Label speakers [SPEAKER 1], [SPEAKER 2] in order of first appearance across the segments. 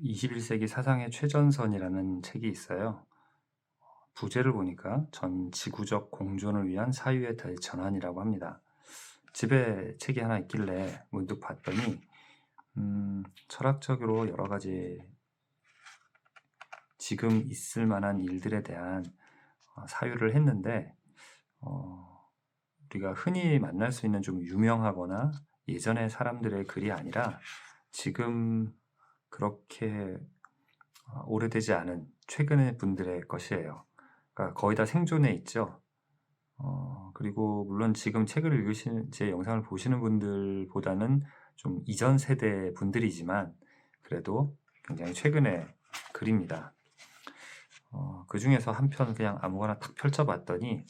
[SPEAKER 1] 21세기 사상의 최전선이라는 책이 있어요. 부제를 보니까 전 지구적 공존을 위한 사유의 대전환이라고 합니다. 집에 책이 하나 있길래 문득 봤더니 철학적으로 여러 가지 지금 있을 만한 일들에 대한 사유를 했는데 우리가 흔히 만날 수 있는 좀 유명하거나 예전의 사람들의 글이 아니라 지금 그렇게 오래되지 않은 최근의 분들의 것이에요. 그러니까 거의 다 생존해 있죠. 그리고 물론 지금 책을 읽으시는 제 영상을 보시는 분들보다는 좀 이전 세대 분들이지만 그래도 굉장히 최근의 글입니다. 그 중에서 한 편 그냥 아무거나 탁 펼쳐봤더니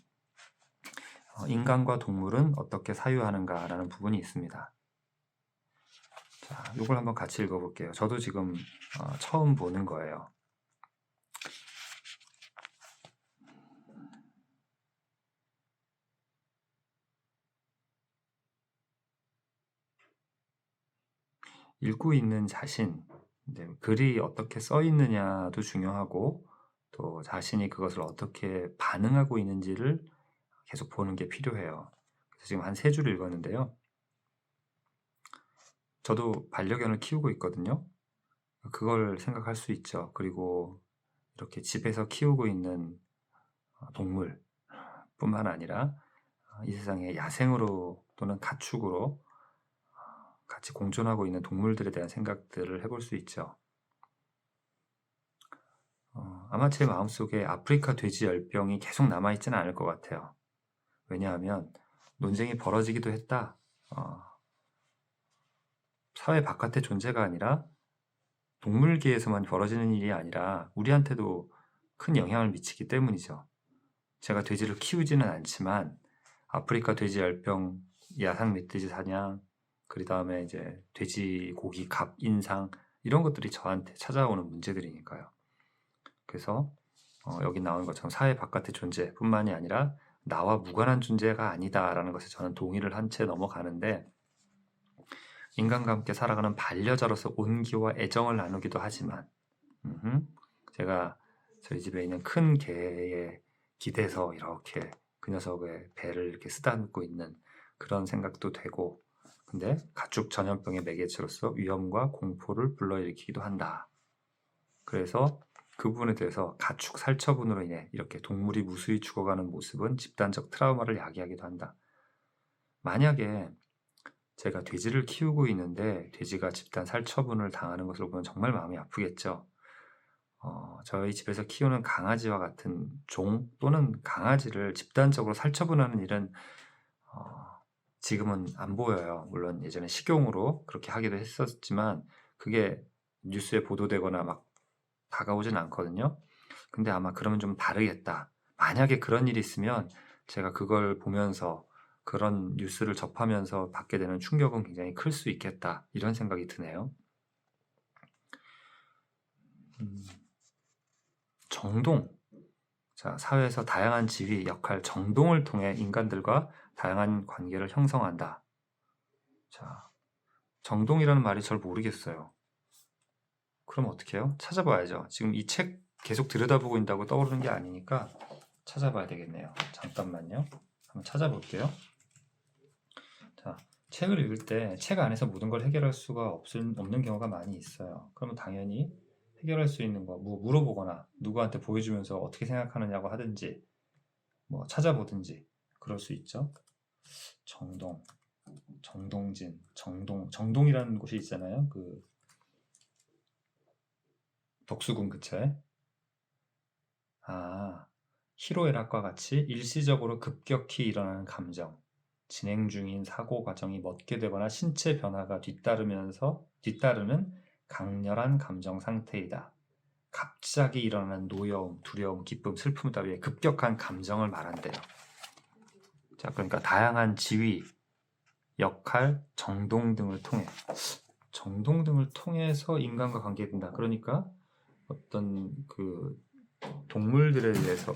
[SPEAKER 1] 인간과 동물은 어떻게 사유하는가라는 부분이 있습니다. 자, 이걸 한번 같이 읽어볼게요. 저도 지금 처음 보는 거예요. 읽고 있는 자신, 글이 어떻게 써 있느냐도 중요하고 또 자신이 그것을 어떻게 반응하고 있는지를 계속 보는 게 필요해요. 그래서 지금 한 3줄 읽었는데요. 저도 반려견을 키우고 있거든요. 그걸 생각할 수 있죠. 그리고 이렇게 집에서 키우고 있는 동물뿐만 아니라 이 세상에 야생으로 또는 가축으로 같이 공존하고 있는 동물들에 대한 생각들을 해볼 수 있죠. 아마 제 마음속에 아프리카 돼지 열병이 계속 남아있지는 않을 것 같아요. 왜냐하면 논쟁이 벌어지기도 했다. 사회 바깥의 존재가 아니라 동물계에서만 벌어지는 일이 아니라 우리한테도 큰 영향을 미치기 때문이죠. 제가 돼지를 키우지는 않지만 아프리카 돼지 열병, 야생 멧돼지 사냥, 그 다음에 이제 돼지고기 값 인상 이런 것들이 저한테 찾아오는 문제들이니까요. 그래서 여기 나온 것처럼 사회 바깥의 존재뿐만이 아니라 나와 무관한 존재가 아니다라는 것에 저는 동의를 한 채 넘어가는데 인간과 함께 살아가는 반려자로서 온기와 애정을 나누기도 하지만 제가 저희 집에 있는 큰 개에 기대서 이렇게 그 녀석의 배를 이렇게 쓰다듬고 있는 그런 생각도 되고 근데 가축 전염병의 매개체로서 위험과 공포를 불러일으키기도 한다. 그래서 그 부분에 대해서 가축 살처분으로 인해 이렇게 동물이 무수히 죽어가는 모습은 집단적 트라우마를 야기하기도 한다. 만약에 제가 돼지를 키우고 있는데 돼지가 집단 살처분을 당하는 것을 보면 정말 마음이 아프겠죠. 저희 집에서 키우는 강아지와 같은 종 또는 강아지를 집단적으로 살처분하는 일은 지금은 안 보여요. 물론 예전에 식용으로 그렇게 하기도 했었지만 그게 뉴스에 보도되거나 막 다가오진 않거든요. 근데 아마 그러면 좀 다르겠다. 만약에 그런 일이 있으면 제가 그걸 보면서 그런 뉴스를 접하면서 받게 되는 충격은 굉장히 클 수 있겠다. 이런 생각이 드네요. 정동. 자, 사회에서 다양한 지위, 역할, 정동을 통해 인간들과 다양한 관계를 형성한다. 자, 정동이라는 말이 잘 모르겠어요. 그럼 어떻게 해요? 찾아봐야죠. 지금 이 책 계속 들여다보고 있다고 떠오르는 게 아니니까 찾아봐야 되겠네요. 잠깐만요. 한번 찾아볼게요. 자, 책을 읽을 때 책 안에서 모든 걸 해결할 수가 없는 경우가 많이 있어요. 그러면 당연히 해결할 수 있는 거 물어보거나 누구한테 보여주면서 어떻게 생각하느냐고 하든지 뭐 찾아보든지 그럴 수 있죠. 정동, 정동진, 정동이라는 곳이 있잖아요. 그 덕수궁 그체. 희로애락과 같이 일시적으로 급격히 일어나는 감정, 진행 중인 사고 과정이 멎게 되거나 신체 변화가 뒤따르는 강렬한 감정 상태이다. 갑자기 일어나는 노여움, 두려움, 기쁨, 슬픔 따위의 급격한 감정을 말한대요. 자, 그러니까 다양한 지위, 역할, 정동 등을 통해서 인간과 관계된다. 그러니까 어떤 그 동물들에 대해서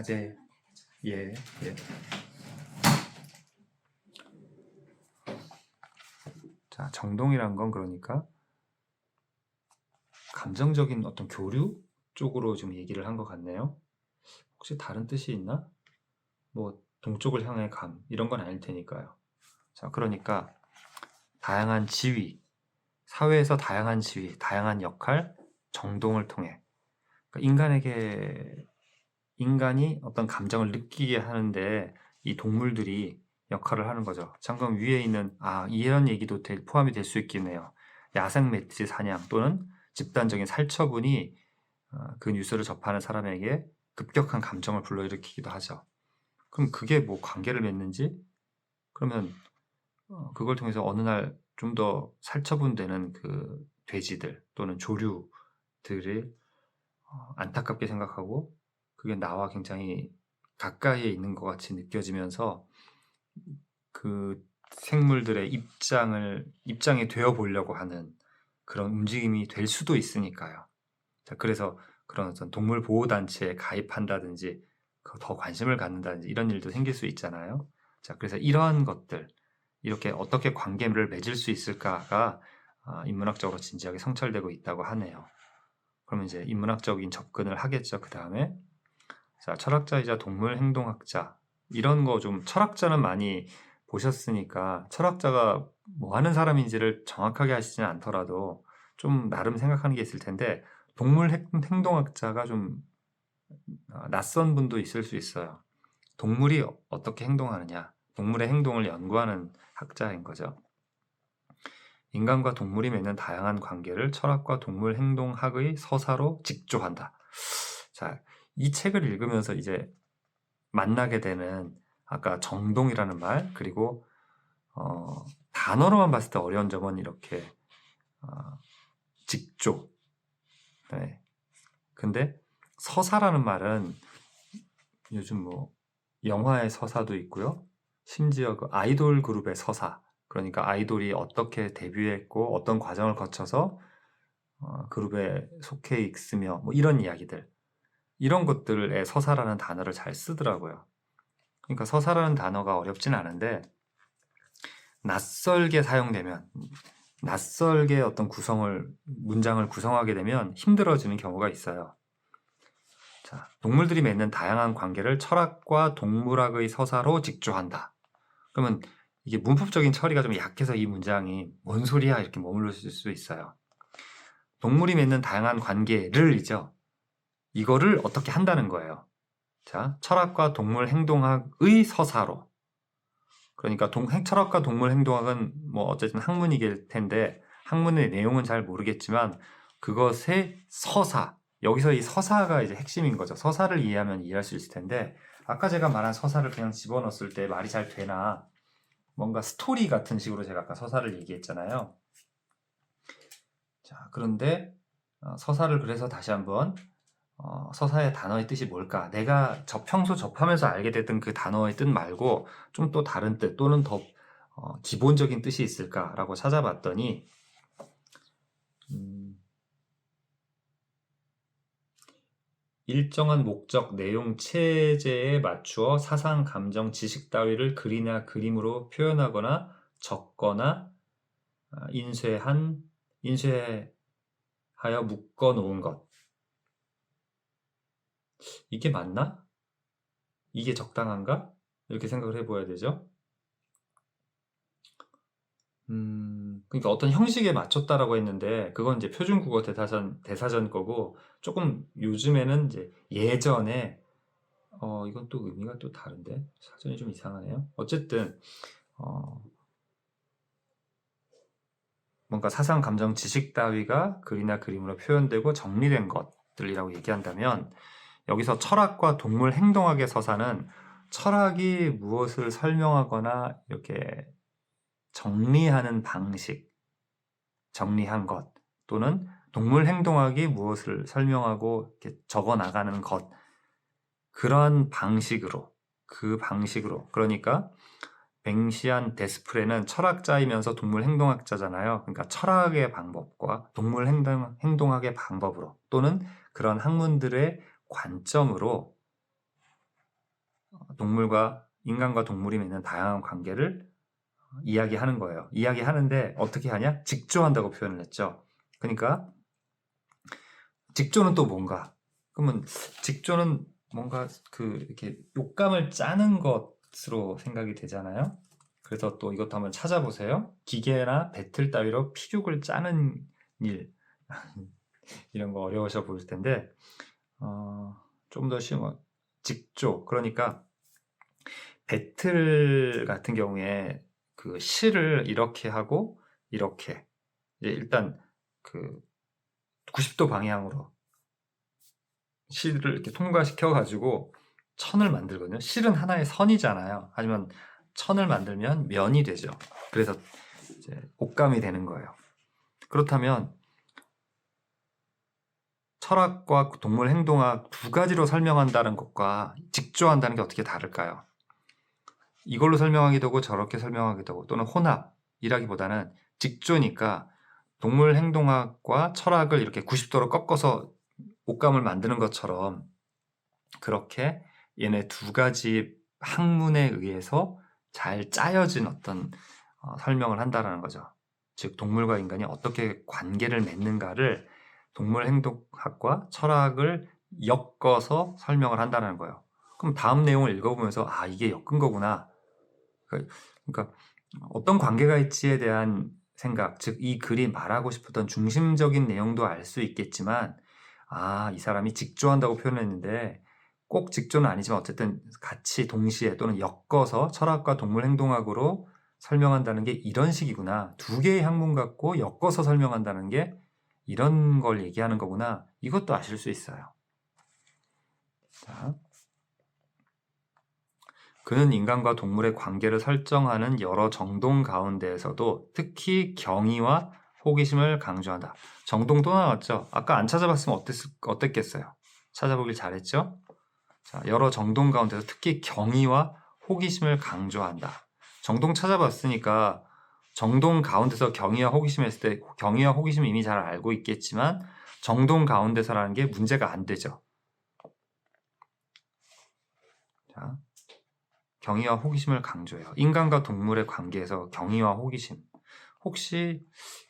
[SPEAKER 1] 네. 예, 예. 자, 정동이란 건 그러니까 감정적인 어떤 교류 쪽으로 좀 얘기를 한 것 같네요. 혹시 다른 뜻이 있나? 뭐 동쪽을 향해 감 이런 건 아닐 테니까요. 자, 그러니까 다양한 지위, 사회에서 다양한 지위, 다양한 역할, 정동을 통해 그러니까 인간이 어떤 감정을 느끼게 하는데 이 동물들이 역할을 하는 거죠. 잠깐 위에 있는 이런 얘기도 포함이 될 수 있겠네요. 야생 멧돼지 사냥 또는 집단적인 살처분이 그 뉴스를 접하는 사람에게 급격한 감정을 불러일으키기도 하죠. 그럼 그게 뭐 관계를 맺는지? 그러면 그걸 통해서 어느 날 좀 더 살처분되는 그 돼지들 또는 조류들을 안타깝게 생각하고 그게 나와 굉장히 가까이에 있는 것 같이 느껴지면서 그 생물들의 입장이 되어 보려고 하는 그런 움직임이 될 수도 있으니까요. 자, 그래서 그런 어떤 동물 보호 단체에 가입한다든지 더 관심을 갖는다든지 이런 일도 생길 수 있잖아요. 자, 그래서 이러한 것들 이렇게 어떻게 관계를 맺을 수 있을까가 인문학적으로 진지하게 성찰되고 있다고 하네요. 그러면 이제 인문학적인 접근을 하겠죠. 그 다음에 자, 철학자이자 동물 행동학자 이런 거 좀 철학자는 많이 보셨으니까 철학자가 뭐 하는 사람인지를 정확하게 하시지는 않더라도 좀 나름 생각하는 게 있을 텐데 동물 행동학자가 좀 낯선 분도 있을 수 있어요. 동물이 어떻게 행동하느냐, 동물의 행동을 연구하는 학자인 거죠. 인간과 동물이 맺는 다양한 관계를 철학과 동물 행동학의 서사로 직조한다. 자, 이 책을 읽으면서 이제 만나게 되는 아까 정동이라는 말 그리고 단어로만 봤을 때 어려운 점은 이렇게 직조. 네. 근데 서사라는 말은 요즘 뭐 영화의 서사도 있고요. 심지어 그 아이돌 그룹의 서사. 그러니까 아이돌이 어떻게 데뷔했고 어떤 과정을 거쳐서 그룹에 속해 있으며 뭐 이런 이야기들. 이런 것들의 서사라는 단어를 잘 쓰더라고요. 그러니까 서사라는 단어가 어렵진 않은데 낯설게 사용되면 낯설게 어떤 문장을 구성하게 되면 힘들어지는 경우가 있어요. 자, 동물들이 맺는 다양한 관계를 철학과 동물학의 서사로 직조한다. 그러면 이게 문법적인 처리가 좀 약해서 이 문장이 뭔 소리야 이렇게 머물렀을 수 있어요. 동물이 맺는 다양한 관계를이죠. 이거를 어떻게 한다는 거예요. 자, 철학과 동물 행동학의 서사로. 그러니까 철학과 동물 행동학은 뭐 어쨌든 학문이길 텐데 학문의 내용은 잘 모르겠지만 그것의 서사, 여기서 이 서사가 이제 핵심인 거죠. 서사를 이해하면 이해할 수 있을 텐데 아까 제가 말한 서사를 그냥 집어넣었을 때 말이 잘 되나 뭔가 스토리 같은 식으로 제가 아까 서사를 얘기했잖아요. 자, 그런데 서사를 그래서 다시 한번 서사의 단어의 뜻이 뭘까? 내가 평소 접하면서 알게 됐던 그 단어의 뜻 말고 좀 또 다른 뜻 또는 더 기본적인 뜻이 있을까라고 찾아봤더니 일정한 목적, 내용, 체제에 맞추어 사상, 감정, 지식 따위를 글이나 그림으로 표현하거나 적거나 인쇄하여 묶어 놓은 것. 이게 맞나? 이게 적당한가? 이렇게 생각을 해봐야 되죠. 그러니까 어떤 형식에 맞췄다라고 했는데 그건 이제 표준국어 대사전 거고 조금 요즘에는 이제 예전에 이건 또 의미가 또 다른데 사전이 좀 이상하네요. 어쨌든 뭔가 사상, 감정, 지식 따위가 글이나 그림으로 표현되고 정리된 것들이라고 얘기한다면 여기서 철학과 동물 행동학의 서사는 철학이 무엇을 설명하거나 이렇게 정리하는 방식, 정리한 것 또는 동물 행동학이 무엇을 설명하고 이렇게 적어 나가는 것 그런 방식으로 그러니까 뱅시안 데스프레는 철학자이면서 동물 행동학자잖아요. 그러니까 철학의 방법과 동물 행동학의 방법으로 또는 그런 학문들의 관점으로 인간과 동물이 맺는 다양한 관계를 이야기하는 거예요. 이야기하는데 어떻게 하냐? 직조한다고 표현을 했죠. 그러니까 직조는 또 뭔가? 그러면 직조는 뭔가 이렇게 욕감을 짜는 것으로 생각이 되잖아요. 그래서 또 이것도 한번 찾아보세요. 기계나 배틀 따위로 피죽을 짜는 일 이런 거 어려우셔 보일 텐데 좀 더 쉬운 거 직조. 그러니까 배틀 같은 경우에 그 실을 이렇게 하고 이렇게 일단 그 90도 방향으로 실을 이렇게 통과시켜 가지고 천을 만들거든요. 실은 하나의 선이잖아요. 하지만 천을 만들면 면이 되죠. 그래서 이제 옷감이 되는 거예요. 그렇다면 철학과 동물 행동학 두 가지로 설명한다는 것과 직조한다는 게 어떻게 다를까요? 이걸로 설명하기도 하고 저렇게 설명하기도 하고 또는 혼합이라기보다는 직조니까 동물 행동학과 철학을 이렇게 90도로 꺾어서 옷감을 만드는 것처럼 그렇게 얘네 두 가지 학문에 의해서 잘 짜여진 어떤 설명을 한다라는 거죠. 즉 동물과 인간이 어떻게 관계를 맺는가를 동물 행동학과 철학을 엮어서 설명을 한다는 거예요. 그럼 다음 내용을 읽어보면서 아 이게 엮은 거구나. 그러니까 어떤 관계가 있지에 대한 생각, 즉 이 글이 말하고 싶었던 중심적인 내용도 알 수 있겠지만 아, 이 사람이 직조한다고 표현했는데 꼭 직조는 아니지만 어쨌든 같이 동시에 또는 엮어서 철학과 동물 행동학으로 설명한다는 게 이런 식이구나. 두 개의 학문 갖고 엮어서 설명한다는 게 이런 걸 얘기하는 거구나. 이것도 아실 수 있어요. 자. 그는 인간과 동물의 관계를 설정하는 여러 정동 가운데에서도 특히 경의와 호기심을 강조한다. 정동 또 나왔죠? 아까 안 찾아봤으면 어땠겠어요? 찾아보길 잘했죠? 자, 여러 정동 가운데서 특히 경의와 호기심을 강조한다. 정동 찾아봤으니까 정동 가운데서 경의와 호기심 했을 때 경의와 호기심은 이미 잘 알고 있겠지만 정동 가운데서라는 게 문제가 안 되죠. 자, 경의와 호기심을 강조해요. 인간과 동물의 관계에서 경의와 호기심. 혹시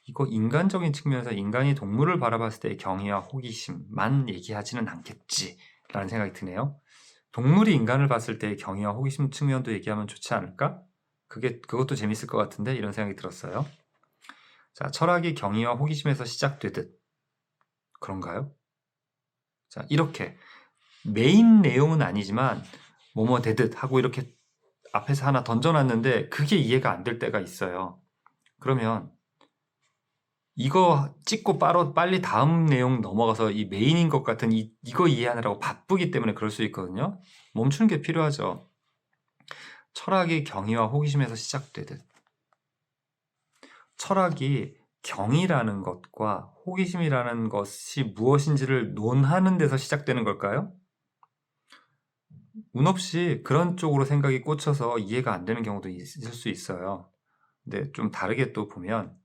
[SPEAKER 1] 이거 인간적인 측면에서 인간이 동물을 바라봤을 때의 경의와 호기심만 얘기하지는 않겠지라는 생각이 드네요. 동물이 인간을 봤을 때의 경의와 호기심 측면도 얘기하면 좋지 않을까? 그것도 재밌을 것 같은데 이런 생각이 들었어요. 자, 철학이 경의와 호기심에서 시작되듯 그런가요? 자, 이렇게 메인 내용은 아니지만 뭐뭐 되듯 하고 이렇게 앞에서 하나 던져놨는데 그게 이해가 안 될 때가 있어요. 그러면 이거 찍고 빨리 다음 내용 넘어가서 이 메인인 것 같은 이거 이해하느라고 바쁘기 때문에 그럴 수 있거든요. 멈추는 게 필요하죠. 철학이 경의와 호기심에서 시작되듯 철학이 경이라는 것과 호기심이라는 것이 무엇인지를 논하는 데서 시작되는 걸까요? 운 없이 그런 쪽으로 생각이 꽂혀서 이해가 안 되는 경우도 있을 수 있어요. 근데 좀 다르게 또 보면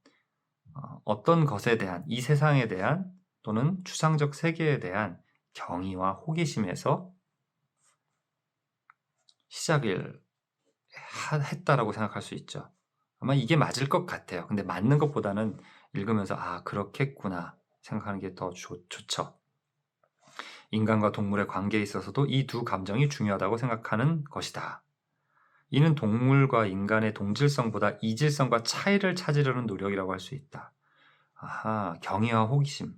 [SPEAKER 1] 어떤 것에 대한 이 세상에 대한 또는 추상적 세계에 대한 경의와 호기심에서 시작을 했다라고 생각할 수 있죠. 아마 이게 맞을 것 같아요. 근데 맞는 것보다는 읽으면서 아 그렇겠구나 생각하는 게 더 좋죠. 인간과 동물의 관계에 있어서도 이 두 감정이 중요하다고 생각하는 것이다. 이는 동물과 인간의 동질성보다 이질성과 차이를 찾으려는 노력이라고 할 수 있다. 아하, 경의와 호기심.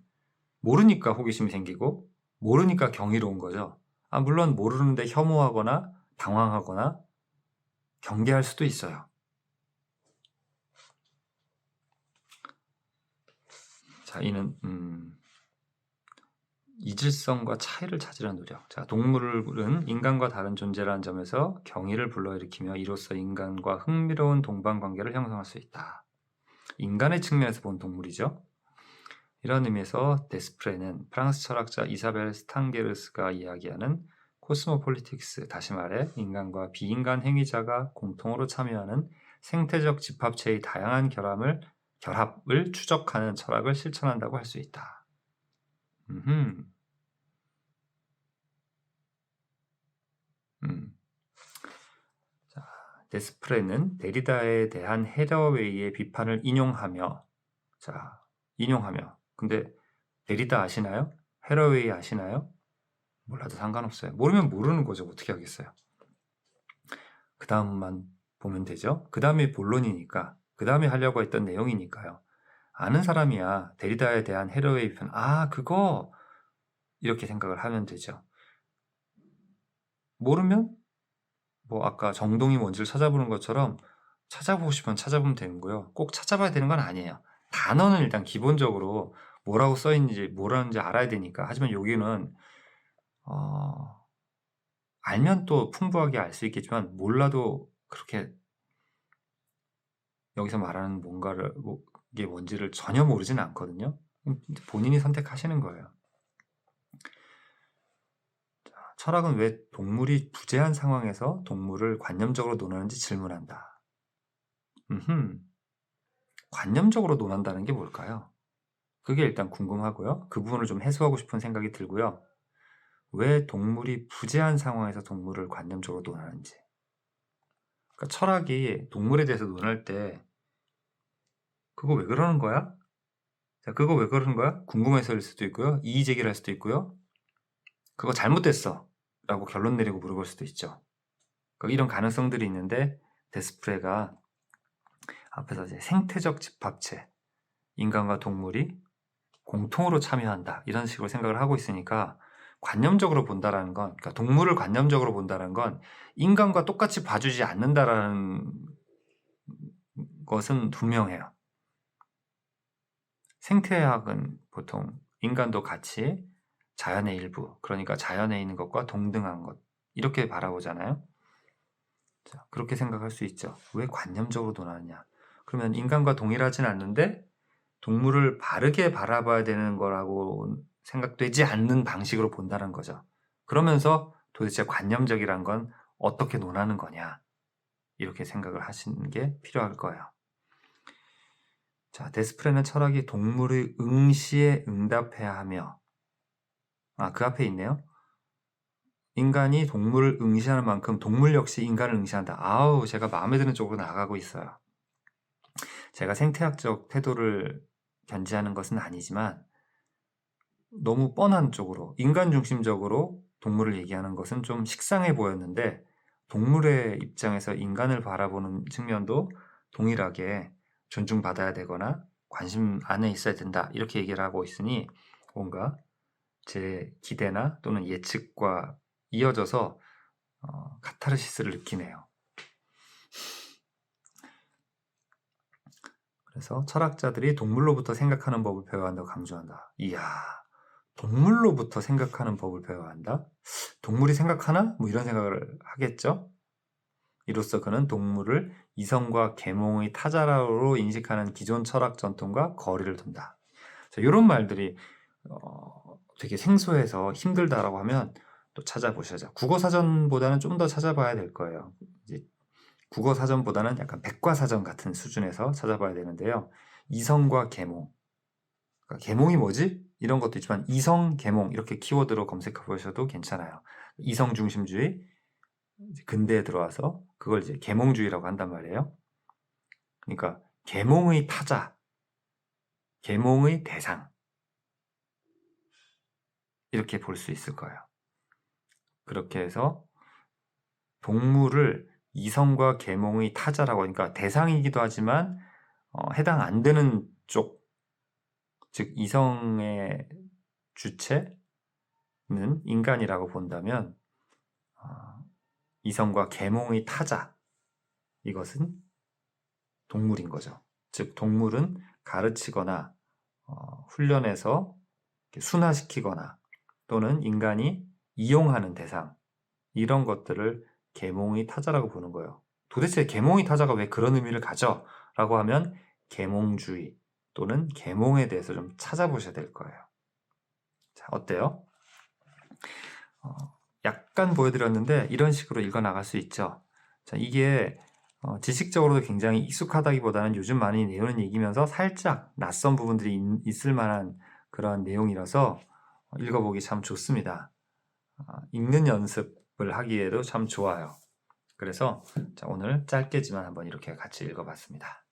[SPEAKER 1] 모르니까 호기심이 생기고 모르니까 경이로운 거죠. 물론 모르는데 혐오하거나 당황하거나 경계할 수도 있어요. 자, 이는 이질성과 차이를 찾으려는 노력. 자, 동물은 인간과 다른 존재라는 점에서 경의를 불러일으키며 이로써 인간과 흥미로운 동반 관계를 형성할 수 있다. 인간의 측면에서 본 동물이죠. 이런 의미에서 데스프레는 프랑스 철학자 이사벨 스탄게르스가 이야기하는 코스모폴리틱스, 다시 말해 인간과 비인간 행위자가 공통으로 참여하는 생태적 집합체의 다양한 결합을 추적하는 철학을 실천한다고 할 수 있다. 자, 데스프레는 데리다에 대한 헤러웨이의 비판을 인용하며 근데 데리다 아시나요? 헤러웨이 아시나요? 몰라도 상관없어요. 모르면 모르는 거죠. 어떻게 하겠어요. 그 다음만 보면 되죠. 그 다음이 본론이니까, 그 다음에 하려고 했던 내용이니까요. 아는 사람이야 데리다에 대한 헤러웨이 비판, 그거 이렇게 생각을 하면 되죠. 모르면 뭐 아까 정동이 뭔지를 찾아보는 것처럼 찾아보고 싶으면 찾아보면 되는 거예요. 꼭 찾아봐야 되는 건 아니에요. 단어는 일단 기본적으로 뭐라고 써있는지 뭐라는지 알아야 되니까. 하지만 여기는 알면 또 풍부하게 알 수 있겠지만 몰라도 그렇게 여기서 말하는 뭔가를 이게 뭔지를 전혀 모르지는 않거든요. 본인이 선택하시는 거예요. 철학은 왜 동물이 부재한 상황에서 동물을 관념적으로 논하는지 질문한다. 관념적으로 논한다는 게 뭘까요? 그게 일단 궁금하고요. 그 부분을 좀 해소하고 싶은 생각이 들고요. 왜 동물이 부재한 상황에서 동물을 관념적으로 논하는지. 그러니까 철학이 동물에 대해서 논할 때 그거 왜 그러는 거야? 그거 왜 그러는 거야? 궁금해서일 수도 있고요. 이의 제기를 할 수도 있고요. 그거 잘못됐어 라고 결론 내리고 물어볼 수도 있죠. 그러니까 이런 가능성들이 있는데 데스프레가 앞에서 이제 생태적 집합체, 인간과 동물이 공통으로 참여한다 이런 식으로 생각을 하고 있으니까 관념적으로 본다라는 건, 그러니까 동물을 관념적으로 본다는 건 인간과 똑같이 봐주지 않는다라는 것은 분명해요. 생태학은 보통 인간도 같이 자연의 일부, 그러니까 자연에 있는 것과 동등한 것 이렇게 바라보잖아요. 자, 그렇게 생각할 수 있죠. 왜 관념적으로 논하느냐? 그러면 인간과 동일하진 않는데 동물을 바르게 바라봐야 되는 거라고 생각되지 않는 방식으로 본다는 거죠. 그러면서 도대체 관념적이란 건 어떻게 논하는 거냐? 이렇게 생각을 하시는 게 필요할 거예요. 자, 데스프레는 철학이 동물의 응시에 응답해야 하며, 그 앞에 있네요. 인간이 동물을 응시하는 만큼 동물 역시 인간을 응시한다. 제가 마음에 드는 쪽으로 나아가고 있어요. 제가 생태학적 태도를 견지하는 것은 아니지만 너무 뻔한 쪽으로, 인간 중심적으로 동물을 얘기하는 것은 좀 식상해 보였는데 동물의 입장에서 인간을 바라보는 측면도 동일하게 존중받아야 되거나 관심 안에 있어야 된다 이렇게 얘기를 하고 있으니 뭔가 제 기대나 또는 예측과 이어져서 카타르시스를 느끼네요. 그래서 철학자들이 동물로부터 생각하는 법을 배워야 한다고 강조한다. 이야, 동물로부터 생각하는 법을 배워야 한다? 동물이 생각하나? 뭐 이런 생각을 하겠죠? 이로써 그는 동물을 이성과 계몽의 타자로 인식하는 기존 철학 전통과 거리를 둔다. 자, 이런 말들이 되게 생소해서 힘들다라고 하면 또 찾아보셔야죠. 국어사전보다는 좀 더 찾아봐야 될 거예요. 이제 국어사전보다는 약간 백과사전 같은 수준에서 찾아봐야 되는데요. 이성과 계몽. 그러니까 계몽이 뭐지? 이런 것도 있지만 이성, 계몽 이렇게 키워드로 검색해 보셔도 괜찮아요. 이성 중심주의, 근대에 들어와서 그걸 이제 계몽주의라고 한단 말이에요. 그러니까 계몽의 타자, 계몽의 대상 이렇게 볼 수 있을 거예요. 그렇게 해서 동물을 이성과 계몽의 타자라고, 그러니까 대상이기도 하지만 해당 안 되는 쪽, 즉 이성의 주체는 인간이라고 본다면 이성과 계몽의 타자, 이것은 동물인 거죠. 즉 동물은 가르치거나 훈련해서 순화시키거나 또는 인간이 이용하는 대상, 이런 것들을 계몽의 타자라고 보는 거예요. 도대체 계몽의 타자가 왜 그런 의미를 가져? 라고 하면 계몽주의 또는 계몽에 대해서 좀 찾아보셔야 될 거예요. 자, 어때요? 약간 보여드렸는데 이런 식으로 읽어나갈 수 있죠. 자, 이게 지식적으로도 굉장히 익숙하다기보다는 요즘 많이 내우는 얘기면서 살짝 낯선 부분들이 있을 만한 그런 내용이라서 읽어보기 참 좋습니다. 읽는 연습을 하기에도 참 좋아요. 그래서 자, 오늘 짧게지만 한번 이렇게 같이 읽어봤습니다.